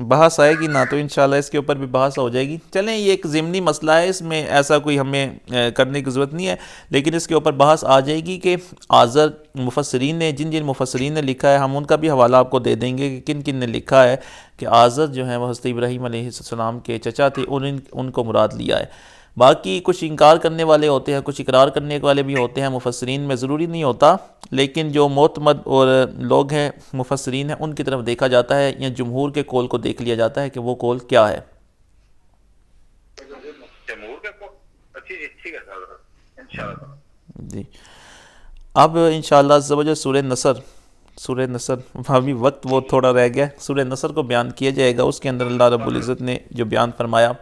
بحث آئے گی نا تو انشاءاللہ اس کے اوپر بھی بحث ہو جائے گی. چلیں یہ ایک ضمنی مسئلہ ہے، اس میں ایسا کوئی ہمیں کرنے کی ضرورت نہیں ہے، لیکن اس کے اوپر بحث آ جائے گی کہ آذر مفسرین نے جن مفسرین نے لکھا ہے، ہم ان کا بھی حوالہ آپ کو دے دیں گے کہ کن کن نے لکھا ہے کہ آذر جو ہے وہ حضرت ابراہیم علیہ السلام کے چچا تھے، ان کو مراد لیا ہے. باقی کچھ انکار کرنے والے ہوتے ہیں، کچھ اقرار کرنے والے بھی ہوتے ہیں مفسرین میں، ضروری نہیں ہوتا، لیکن جو معتمد اور لوگ ہیں مفسرین ہیں ان کی طرف دیکھا جاتا ہے، یا جمہور کے قول کو دیکھ لیا جاتا ہے کہ وہ قول کیا ہے. جمہور کے کو اچھی ٹھیک ہے حضرت انشاءاللہ. جی اب انشاءاللہ عز و جل سورہ نصر ابھی وقت وہ تھوڑا رہ گیا، سورہ نصر کو بیان کیا جائے گا. اس کے اندر اللہ رب العزت نے جو بیان فرمایا،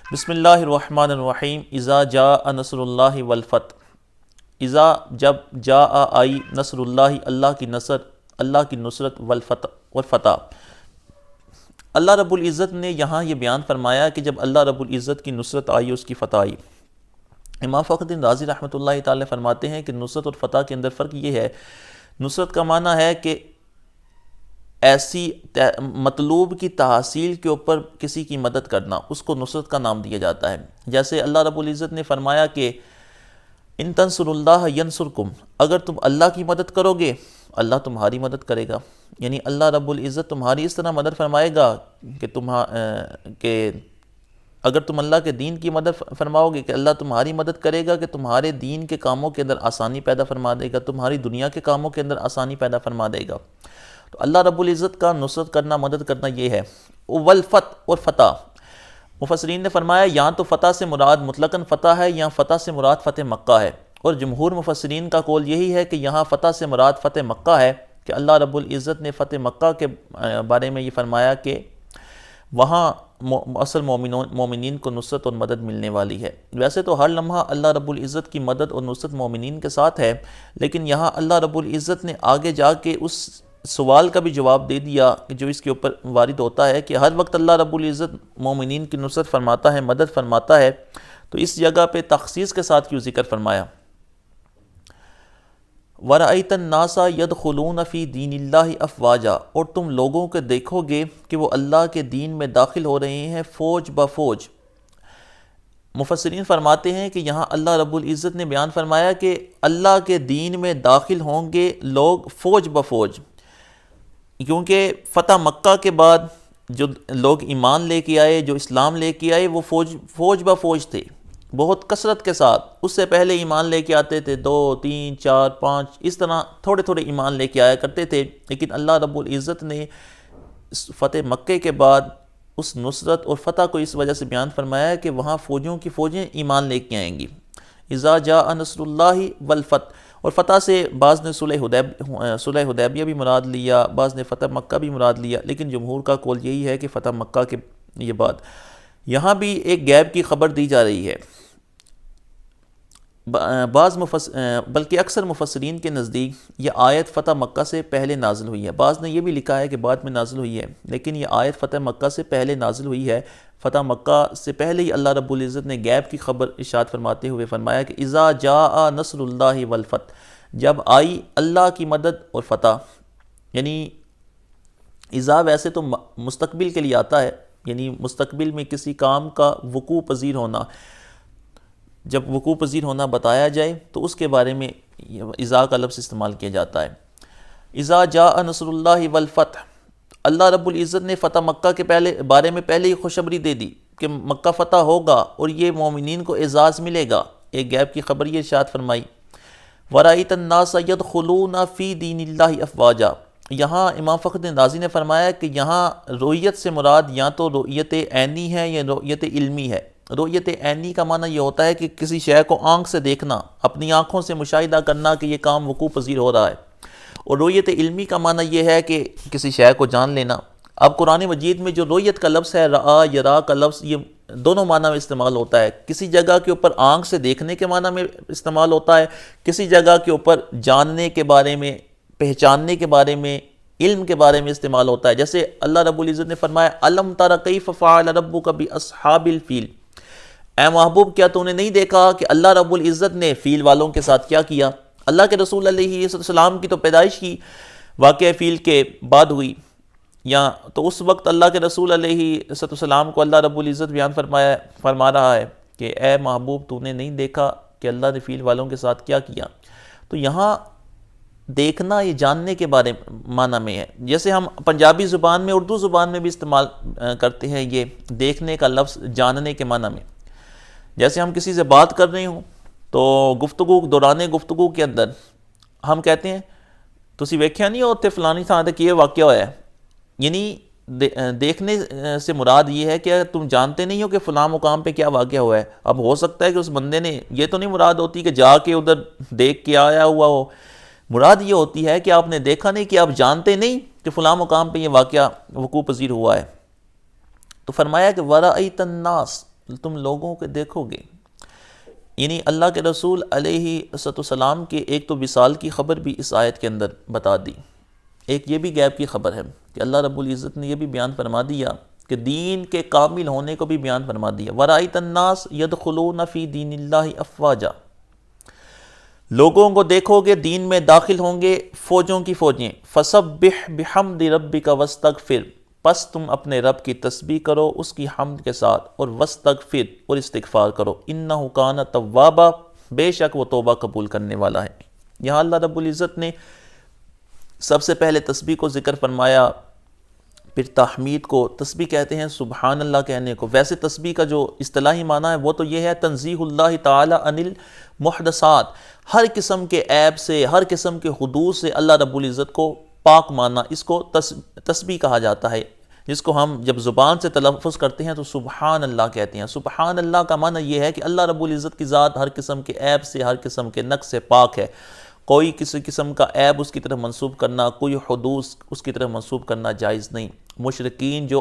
بسم اللہ الرحمن الرحیم، اذا جاء نصر اللہ والفتح، اذا جب جاء آئی نصر اللہ، اللہ کی نصر، اللہ کی نصرت، والفتح اور فتح. اللہ رب العزت نے یہاں یہ بیان فرمایا کہ جب اللہ رب العزت کی نصرت آئی، اس کی فتح آئی. امام فخر الدین رازی رحمۃ اللہ تعالی فرماتے ہیں کہ نصرت اور فتح کے اندر فرق یہ ہے، نصرت کا معنی ہے کہ ایسی مطلوب کی تحصیل کے اوپر کسی کی مدد کرنا، اس کو نصرت کا نام دیا جاتا ہے. جیسے اللہ رب العزت نے فرمایا کہ ان تنصروا اللہ ینصرکم، اگر تم اللہ کی مدد کرو گے اللہ تمہاری مدد کرے گا. یعنی اللہ رب العزت تمہاری اس طرح مدد فرمائے گا کہ اگر تم اللہ کے دین کی مدد فرماؤ گے کہ اللہ تمہاری مدد کرے گا کہ تمہارے دین کے کاموں کے اندر آسانی پیدا فرما دے گا، تمہاری دنیا کے کاموں کے اندر آسانی پیدا فرما دے گا. تو اللہ رب العزت کا نصرت کرنا، مدد کرنا یہ ہے. والفتح اور فتح، مفسرین نے فرمایا یہاں تو فتح سے مراد مطلقاً فتح ہے، یہاں فتح سے مراد فتح مکہ ہے. اور جمہور مفسرین کا قول یہی ہے کہ یہاں فتح سے مراد فتح مکہ ہے، کہ اللہ رب العزت نے فتح مکہ کے بارے میں یہ فرمایا کہ وہاں اصل مومنین کو نصرت اور مدد ملنے والی ہے. ویسے تو ہر لمحہ اللہ رب العزت کی مدد اور نصرت مومنین کے ساتھ ہے، لیکن یہاں اللہ رب العزت نے آگے جا کے اس سوال کا بھی جواب دے دیا جو اس کے اوپر وارد ہوتا ہے کہ ہر وقت اللہ رب العزت مومنین کی نصرت فرماتا ہے، مدد فرماتا ہے، تو اس جگہ پہ تخصیص کے ساتھ کیوں ذکر فرمایا. وَرَأَيْتَ النَّاسَ يَدْخُلُونَ فِي دِينِ اللَّهِ أَفْوَاجًا، اور تم لوگوں کو دیکھو گے کہ وہ اللہ کے دین میں داخل ہو رہے ہیں فوج بفوج. مفسرین فرماتے ہیں کہ یہاں اللہ رب العزت نے بیان فرمایا کہ اللہ کے دین میں داخل ہوں گے لوگ فوج بفوج، کیونکہ فتح مکہ کے بعد جو لوگ ایمان لے کے آئے، جو اسلام لے کے آئے، وہ فوج بفوج تھے بہت کثرت کے ساتھ. اس سے پہلے ایمان لے کے آتے تھے 2 3 4 5 اس طرح تھوڑے تھوڑے ایمان لے کے آیا کرتے تھے. لیکن اللہ رب العزت نے فتح مکہ کے بعد اس نصرت اور فتح کو اس وجہ سے بیان فرمایا کہ وہاں فوجوں کی فوجیں ایمان لے کے آئیں گی. اذا جاء نصر اللہ والفتح، اور فتح سے بعض نے صلح حدیبیہ بھی مراد لیا، بعض نے فتح مکہ بھی مراد لیا، لیکن جمہور کا قول یہی ہے کہ فتح مکہ کے یہ بات. یہاں بھی ایک غیب کی خبر دی جا رہی ہے. بلکہ اکثر مفسرین کے نزدیک یہ آیت فتح مکہ سے پہلے نازل ہوئی ہے. بعض نے یہ بھی لکھا ہے کہ بعد میں نازل ہوئی ہے، لیکن یہ آیت فتح مکہ سے پہلے نازل ہوئی ہے. فتح مکہ سے پہلے ہی اللہ رب العزت نے غیب کی خبر ارشاد فرماتے ہوئے فرمایا کہ اذا جاء نصر اللہ والفتح، جب آئی اللہ کی مدد اور فتح. یعنی اذا ویسے تو مستقبل کے لیے آتا ہے، یعنی مستقبل میں کسی کام کا وقوع پذیر ہونا، جب وقوع پذیر ہونا بتایا جائے تو اس کے بارے میں اذا کا لفظ استعمال کیا جاتا ہے. اذا جاء نصر اللہ والفتح، اللہ رب العزت نے فتح مکہ کے بارے میں پہلے ہی خوشخبری دے دی کہ مکہ فتح ہوگا اور یہ مومنین کو اعزاز ملے گا. ایک غیب کی خبر یہ ارشاد فرمائی. وَرَأَيْتَ النَّاسَ يَدْخُلُونَ فِي دِينِ اللَّهِ أَفْوَاجًا، یہاں امام فخر الدین رازی نے فرمایا کہ یہاں رؤیت سے مراد یا تو رؤیت عینی ہے یا رؤیت علمی ہے. رؤیت عینی کا معنی یہ ہوتا ہے کہ کسی شے کو آنکھ سے دیکھنا، اپنی آنکھوں سے مشاہدہ کرنا کہ یہ کام وقوع پذیر ہو رہا ہے. اور رؤیت علمی کا معنی یہ ہے کہ کسی شے کو جان لینا. اب قرآن مجید میں جو رؤیت کا لفظ ہے، رآ یرا کا لفظ، یہ دونوں معنی میں استعمال ہوتا ہے۔ کسی جگہ کے اوپر آنکھ سے دیکھنے کے معنی میں استعمال ہوتا ہے، کسی جگہ کے اوپر جاننے کے بارے میں، پہچاننے کے بارے میں، علم کے بارے میں استعمال ہوتا ہے۔ جیسے اللہ رب العزت نے فرمایا الم تر کیف فعل ربک باصحاب الفیل، اے محبوب کیا تو نے نہیں دیکھا کہ اللہ رب العزت نے فیل والوں کے ساتھ کیا کیا؟ اللہ کے رسول علیہ السلام کی تو پیدائش کی واقعہ فیل کے بعد ہوئی، یا تو اس وقت اللہ کے رسول علیہ السلام کو اللہ رب العزت بیان فرما رہا ہے کہ اے محبوب تو نے نہیں دیکھا کہ اللہ نے فیل والوں کے ساتھ کیا کیا؟ تو یہاں دیکھنا یہ جاننے کے بارے معنی میں ہے، جیسے ہم پنجابی زبان میں، اردو زبان میں بھی استعمال کرتے ہیں یہ دیکھنے کا لفظ جاننے کے معنی میں۔ جیسے ہم کسی سے بات کر رہے ہوں تو گفتگو، دوران گفتگو کے اندر ہم کہتے ہیں تسی ویکھیا نہیں ہوتے فلانی تھان تے یہ واقعہ ہوا ہے، یعنی دیکھنے سے مراد یہ ہے کہ تم جانتے نہیں ہو کہ فلاں مقام پہ کیا واقعہ ہوا ہے۔ اب ہو سکتا ہے کہ اس بندے نے، یہ تو نہیں مراد ہوتی کہ جا کے ادھر دیکھ کے آیا ہوا ہو، مراد یہ ہوتی ہے کہ آپ نے دیکھا نہیں، کہ آپ جانتے نہیں کہ فلاں مقام پہ یہ واقعہ وقوع پذیر ہوا ہے۔ تو فرمایا کہ وَرَأَيْتَ النَّاسَ، تم لوگوں کو دیکھو گے، یعنی اللہ کے رسول علیہ السلام کے ایک تو وصال کی خبر بھی اس آیت کے اندر بتا دی، ایک یہ بھی غیب کی خبر ہے کہ اللہ رب العزت نے یہ بھی بیان فرما دیا کہ دین کے کامل ہونے کو بھی بیان فرما دیا۔ وَرَأَيْتَ النَّاسَ يَدْخُلُونَ فِي دِينِ اللَّهِ أَفْوَاجًا، لوگوں کو دیکھو گے دین میں داخل ہوں گے فوجوں کی فوجیں۔ فَسَبِّحْ بِحَمْدِ رَبِّكَ وَاسْتَغْفِرْ، پس تم اپنے رب کی تسبیح کرو اس کی حمد کے ساتھ، اور وَاسْتَغْفِرْ، اور استغفار کرو، إِنَّهُ كَانَ تَوَّابًا، بے شک وہ توبہ قبول کرنے والا ہے۔ یہاں اللہ رب العزت نے سب سے پہلے تسبیح کو ذکر فرمایا، پھر تحمید کو، تسبیح کہتے ہیں سبحان اللہ کہنے کو۔ ویسے تسبیح کا جو اصطلاحی معنی ہے وہ تو یہ ہے تنزیہ اللہ تعالی عن المحدثات، ہر قسم کے عیب سے، ہر قسم کے حدوث سے اللہ رب العزت کو پاک ماننا، اس کو تسبیح کہا جاتا ہے، جس کو ہم جب زبان سے تلفظ کرتے ہیں تو سبحان اللہ کہتے ہیں۔ سبحان اللہ کا معنی یہ ہے کہ اللہ رب العزت کی ذات ہر قسم کے عیب سے، ہر قسم کے نقص سے پاک ہے، کوئی کسی قسم کا عیب اس کی طرف منسوب کرنا، کوئی حدوث اس کی طرف منسوب کرنا جائز نہیں۔ مشرکین جو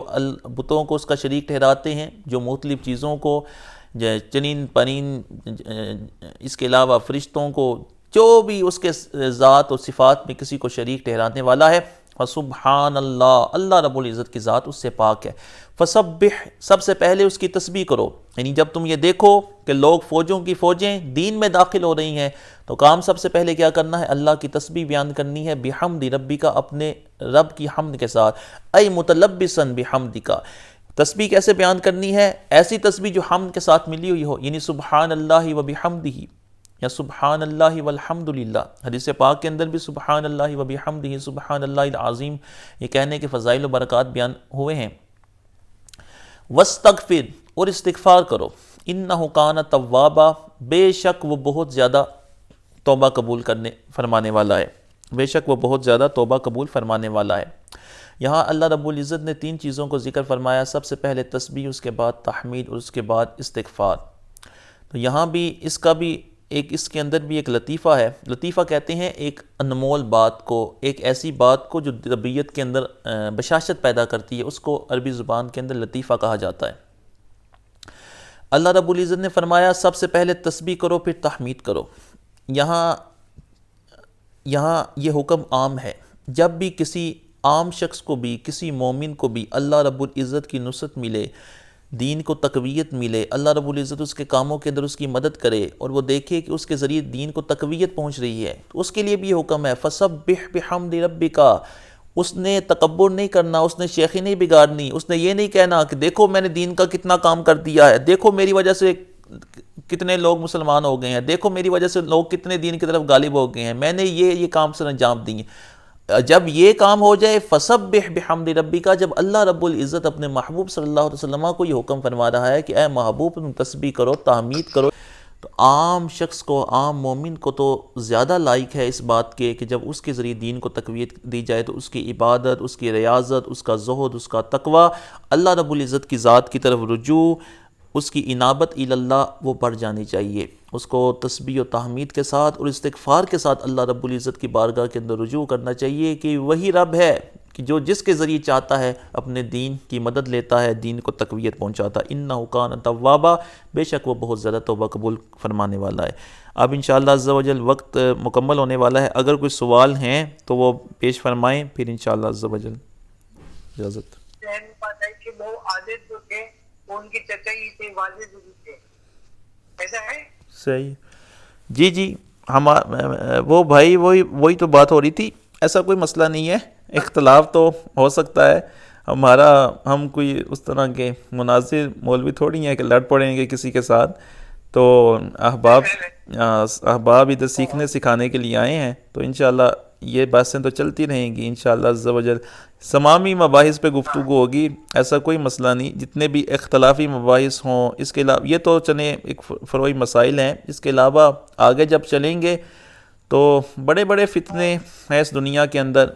بتوں کو اس کا شریک ٹھہراتے ہیں، جو مختلف چیزوں کو، چنین پرین، اس کے علاوہ فرشتوں کو، جو بھی اس کے ذات و صفات میں کسی کو شریک ٹھہرانے والا ہے، فسبحان اللہ، اللہ رب العزت کی ذات اس سے پاک ہے۔ فسبح، سب سے پہلے اس کی تسبیح کرو، یعنی جب تم یہ دیکھو کہ لوگ فوجوں کی فوجیں دین میں داخل ہو رہی ہیں تو کام سب سے پہلے کیا کرنا ہے؟ اللہ کی تسبیح بیان کرنی ہے، بحمد ربک، اپنے رب کی حمد کے ساتھ، ای متلبسا بحمدک۔ تسبیح کیسے بیان کرنی ہے؟ ایسی تسبیح جو حمد کے ساتھ ملی ہوئی ہو، یعنی سبحان اللہ و بحمدہ، یا سبحان اللہ والحمد للہ۔ حدیث پاک کے اندر بھی سبحان اللہ و بحمدہ سبحان اللہ العظیم یہ کہنے کے فضائل و برکات بیان ہوئے ہیں۔ واستغفر، اور استغفار کرو، انہ کان توابا، بے شک وہ بہت زیادہ توبہ قبول فرمانے والا ہے، بے شک وہ بہت زیادہ توبہ قبول فرمانے والا ہے۔ یہاں اللہ رب العزت نے تین چیزوں کو ذکر فرمایا، سب سے پہلے تسبیح، اس کے بعد تحمید، اور اس کے بعد استغفار۔ تو یہاں بھی اس کا بھی اس کے اندر بھی ایک لطیفہ ہے۔ لطیفہ کہتے ہیں ایک انمول بات کو، ایک ایسی بات کو جو طبیعت کے اندر بشاشت پیدا کرتی ہے، اس کو عربی زبان کے اندر لطیفہ کہا جاتا ہے۔ اللہ رب العزت نے فرمایا سب سے پہلے تسبیح کرو پھر تحمید کرو۔ یہاں یہ حکم عام ہے، جب بھی کسی عام شخص کو بھی، کسی مومن کو بھی اللہ رب العزت کی نصرت ملے، دین کو تقویت ملے، اللہ رب العزت اس کے کاموں کے اندر اس کی مدد کرے، اور وہ دیکھے کہ اس کے ذریعے دین کو تقویت پہنچ رہی ہے، تو اس کے لیے بھی یہ حکم ہے فَسَبِّحْ بِحَمْدِ رَبِّكَ۔ اس نے تکبر نہیں کرنا، اس نے شیخی نہیں بگاڑنی، اس نے یہ نہیں کہنا کہ دیکھو میں نے دین کا کتنا کام کر دیا ہے، دیکھو میری وجہ سے کتنے لوگ مسلمان ہو گئے ہیں، دیکھو میری وجہ سے لوگ کتنے دین کی طرف غالب ہو گئے ہیں، میں نے یہ کام سر انجام دیے۔ جب یہ کام ہو جائے فَسَبِّحْ بِحَمْدِ رَبِّكَ، جب اللہ رب العزت اپنے محبوب صلی اللہ علیہ وسلم کو یہ حکم فرما رہا ہے کہ اے محبوب تم تسبیح کرو، تحمید کرو، تو عام شخص کو، عام مومن کو تو زیادہ لائق ہے اس بات کے کہ جب اس کے ذریعے دین کو تقویت دی جائے تو اس کی عبادت، اس کی ریاضت، اس کا زہد، اس کا تقوی، اللہ رب العزت کی ذات کی طرف رجوع، اس کی انابت الی اللہ وہ بڑھ جانی چاہیے۔ اس کو تسبیح و تحمید کے ساتھ اور استغفار کے ساتھ اللہ رب العزت کی بارگاہ کے اندر رجوع کرنا چاہیے کہ وہی رب ہے کہ جو جس کے ذریعے چاہتا ہے اپنے دین کی مدد لیتا ہے، دین کو تقویت پہنچاتا ہے۔ انہ کان توابا، بے شک وہ بہت زیادہ توبہ قبول فرمانے والا ہے۔ اب انشاءاللہ عز و جل وقت مکمل ہونے والا ہے، اگر کوئی سوال ہیں تو وہ پیش فرمائیں، پھر انشاءاللہ عز و جل اجازت۔ بات ہے کہ وہ عادت جو تھے وہ ان کی چچا ہی تھے، والد بھی تھے، ایسا ہے؟ صحیح، جی جی، ہم وہ بھائی وہی تو بات ہو رہی تھی، ایسا کوئی مسئلہ نہیں ہے، اختلاف تو ہو سکتا ہے، ہم کوئی اس طرح کے مناظر مولوی تھوڑی ہیں کہ لڑ پڑیں گے کسی کے ساتھ، تو احباب ادھر سیکھنے سکھانے کے لیے آئے ہیں، تو انشاءاللہ یہ باتیں تو چلتی رہیں گی انشاءاللہ عز و جل، تمامی مباحث پہ گفتگو ہوگی، ایسا کوئی مسئلہ نہیں، جتنے بھی اختلافی مباحث ہوں، اس کے علاوہ یہ تو چلیں ایک فروعی مسائل ہیں، اس کے علاوہ آگے جب چلیں گے تو بڑے بڑے فتنے ہیں اس دنیا کے اندر۔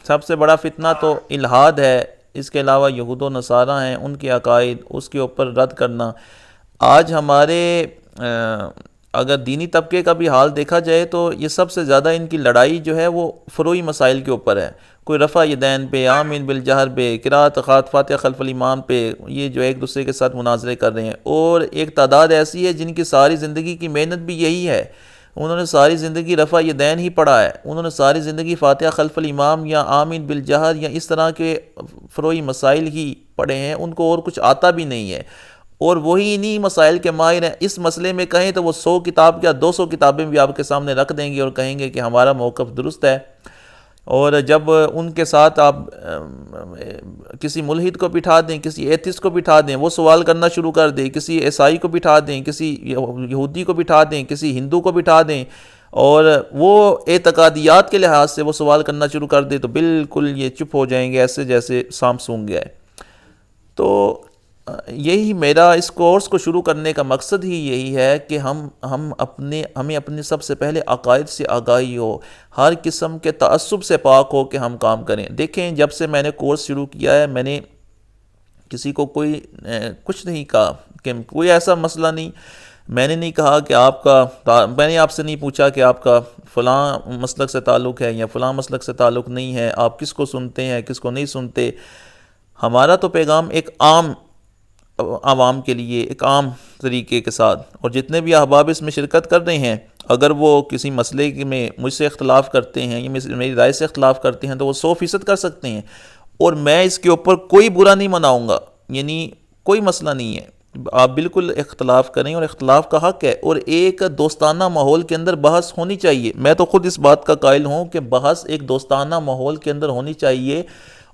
سب سے بڑا فتنہ تو الحاد ہے، اس کے علاوہ یہود و نصارہ ہیں، ان کے عقائد، اس کے اوپر رد کرنا۔ آج ہمارے اگر دینی طبقے کا بھی حال دیکھا جائے تو یہ سب سے زیادہ ان کی لڑائی جو ہے وہ فروعی مسائل کے اوپر ہے، کوئی رفع یدین پہ، آمین بالجہر پہ، قرات فاتحہ خلف الامام پہ، یہ جو ایک دوسرے کے ساتھ مناظرے کر رہے ہیں، اور ایک تعداد ایسی ہے جن کی ساری زندگی کی محنت بھی یہی ہے، انہوں نے ساری زندگی رفع یدین ہی پڑھا ہے، انہوں نے ساری زندگی فاتحہ خلف الامام یا آمین بالجہر یا اس طرح کے فروعی مسائل ہی پڑھے ہیں، ان کو اور کچھ آتا بھی نہیں ہے، اور وہی انہی مسائل کے ماہر ہیں۔ اس مسئلے میں کہیں تو وہ 100 کتاب یا 200 کتابیں بھی آپ کے سامنے رکھ دیں گے اور کہیں گے کہ ہمارا موقف درست ہے، اور جب ان کے ساتھ آپ کسی ملحد کو بٹھا دیں، کسی ایتھسٹ کو بٹھا دیں، وہ سوال کرنا شروع کر دیں، کسی عیسائی کو بٹھا دیں، کسی یہودی کو بٹھا دیں، کسی ہندو کو بٹھا دیں، اور وہ اعتقادیات کے لحاظ سے وہ سوال کرنا شروع کر دیں، تو بالکل یہ چپ ہو جائیں گے ایسے جیسے سانپ سونگھ گیا ہے۔ تو یہی میرا اس کورس کو شروع کرنے کا مقصد ہی یہی ہے کہ ہمیں اپنے سب سے پہلے عقائد سے آگاہی ہو، ہر قسم کے تعصب سے پاک ہو کہ ہم کام کریں۔ دیکھیں جب سے میں نے کورس شروع کیا ہے، میں نے کسی کو کوئی کچھ نہیں کہا کہ کوئی ایسا مسئلہ نہیں، میں نے نہیں کہا کہ میں نے آپ سے نہیں پوچھا کہ آپ کا فلاں مسلک سے تعلق ہے یا فلاں مسلک سے تعلق نہیں ہے، آپ کس کو سنتے ہیں کس کو نہیں سنتے۔ ہمارا تو پیغام ایک عام عوام کے لیے، ایک عام طریقے کے ساتھ، اور جتنے بھی احباب اس میں شرکت کر رہے ہیں، اگر وہ کسی مسئلے میں مجھ سے اختلاف کرتے ہیں یا میری رائے سے اختلاف کرتے ہیں تو وہ 100% کر سکتے ہیں، اور میں اس کے اوپر کوئی برا نہیں مناؤں گا، یعنی کوئی مسئلہ نہیں ہے، آپ بالکل اختلاف کریں اور اختلاف کا حق ہے، اور ایک دوستانہ ماحول کے اندر بحث ہونی چاہیے۔ میں تو خود اس بات کا قائل ہوں کہ بحث ایک دوستانہ ماحول کے اندر ہونی چاہیے،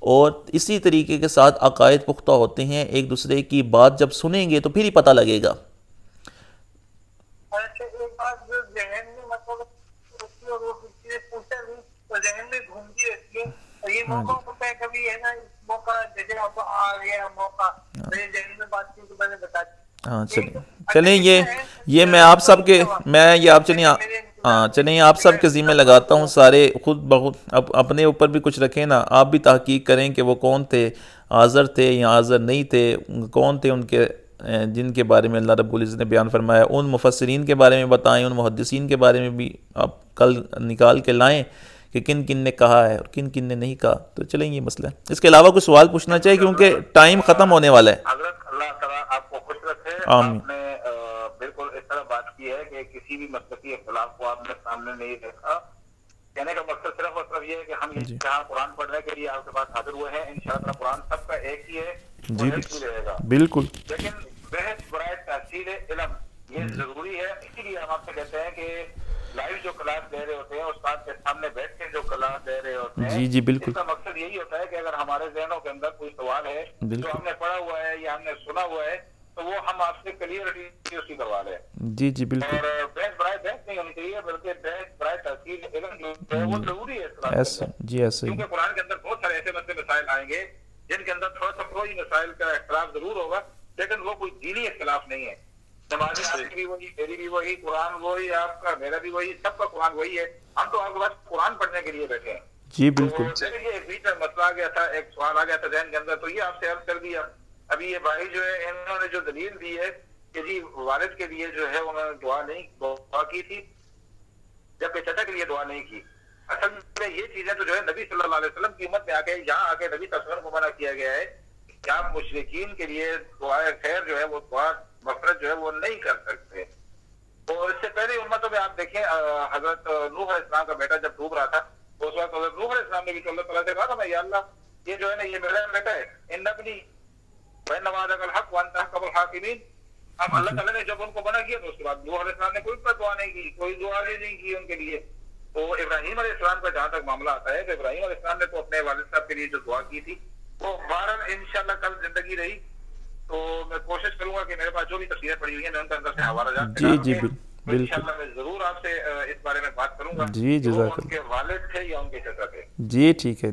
اور اسی طریقے کے ساتھ عقائد پختہ ہوتے ہیں، ایک دوسرے کی بات جب سنیں گے تو پھر ہی پتہ لگے گا۔ ایک بات جو ذہن میں مطلب اور وہ کسی نے پوچھا نہیں تو ذہن میں گھومتی رہتی ہے، اور یہ موقع ہوتا ہے کبھی ہے نا، اس موقع جیسے آپ آ گیا موقع میرے ذہن میں بات کی تو میں نے بتا دی۔ ہاں چلیں یہ میں آپ سب کے چلیں آپ سب کے ذمہ لگاتا ہوں، سارے خود بخود اپنے اوپر بھی کچھ رکھیں نا، آپ بھی تحقیق کریں کہ وہ کون تھے، حاضر تھے یا حاضر نہیں تھے، کون تھے ان کے جن کے بارے میں اللہ رب العزت نے بیان فرمایا، ان مفسرین کے بارے میں بتائیں، ان محدثین کے بارے میں بھی آپ کل نکال کے لائیں کہ کن کن نے کہا ہے اور کن کن نے نہیں کہا۔ تو چلیں یہ مسئلہ ہے، اس کے علاوہ کوئی سوال پوچھنا چاہیے کیونکہ ٹائم ختم ہونے والا ہے۔ حضرت اللہ تعالیٰ آپ کو خوش رکھے۔ آمین۔ آپ نے بالکل اس طرح بات کی ہے کہ کسی بھی مسلکی اختلاف کو آپ نے سامنے نہیں رکھا۔ کہنے کا مقصد صرف اور صرف یہ ہے کہ ہم یہاں قرآن پڑھنے کے لیے آپ کے پاس حاضر ہوئے ہیں، انشاءاللہ قرآن سب کا ایک ہی ہے اور ایک ہی رہے گا، بالکل، لیکن بحث برائے تحصیل علم یہ ضروری ہے۔ اسی لیے ہم آپ سے کہتے ہیں کہ لائیو جو کلاس دے رہے ہوتے ہیں، استاد کے سامنے بیٹھ کے جو کلاس دے رہے ہوتے ہیں، جی بالکل، اس کا مقصد یہی ہوتا ہے کہ اگر ہمارے ذہنوں کے اندر کوئی سوال ہے جو ہم نے پڑھا ہوا ہے یا ہم نے سنا ہوا ہے تو وہ ہم آپ سے کلیئرٹی اس کی کروا لیں۔ جی بالکل، اور بحث برائے بحث نہیں ہونی چاہیے، بلکہ بحث برائے تحصیل علم جو ہے وہ ضروری ہے اس کلاس کے اندر، ایسے کیونکہ قرآن کے اندر بہت سارے ایسے مسئلے مسائل آئیں گے جن کے اندر تھوڑا سا کوئی مسائل کا اختلاف ضرور ہوگا، لیکن وہ کوئی دینی اختلاف نہیں ہے۔ نمازی آپ کی بھی وہی، میری بھی وہی، قرآن وہی، آپ کا میرا بھی وہی، سب کا قرآن وہی ہے، ہم تو آپ کے پاس قرآن پڑھنے کے لیے بیٹھے ہیں۔ جی بالکل، لیکن یہ ایک بیچ میں مسئلہ آ گیا تھا، ایک سوال آ گیا تھا ذہن کے اندر، تو یہ آپ سے عرض کر دیا۔ ابھی یہ بھائی جو ہے انہوں نے جو دلیل دی ہے کہ جی والد کے لیے جو ہے انہوں نے دعا کی تھی جبکہ چچا کے لیے دعا نہیں کی، اصل میں یہ چیزیں تو جو ہے نبی صلی اللہ علیہ وسلم کی امت میں آ کے یہاں آ کے نبی صلی اللہ علیہ وسلم کو منع کیا گیا ہے کہ آپ مشرکین کے لیے دعائے خیر جو ہے وہ دعا مغفرت جو ہے وہ نہیں کر سکتے. اور اس سے پہلے امتوں میں آپ دیکھیں حضرت نوح علیہ السلام کا بیٹا جب ڈوب رہا تھا تو اس وقت حضرت نوح علیہ السلام نے بھی تو اللہ تعالیٰ سے کہا تھا میں یا اللہ یہ جو ہے نا یہ میرا بیٹا ہے ان ابنی وان وعدک الحق وانت احکم الحاکمین. اب اللہ تعالیٰ نے جب ان کو منع کیا تو اس کے بعد نوح علیہ السلام نے کوئی دعا نہیں کی, کوئی دعا بھی نہیں کی ان کے لیے. تو ابراہیم علیہ السلام کا جہاں تک معاملہ آتا ہے تو ابراہیم علیہ السلام نے تو اپنے والد صاحب کے لیے جو دعا کی تھی وہ بہرحال انشاءاللہ کل زندگی رہی تو میں کوشش کروں گا کہ میرے پاس جو بھی تصویریں پڑی ہوئی ہیں میں ان کے اندر سے حوالہ جات بالکل انشاءاللہ میں ضرور آپ سے اس بارے میں بات کروں گا. جی جزاک ان کے والد تھے یا ان کے چچا تھے. جی ٹھیک ہے.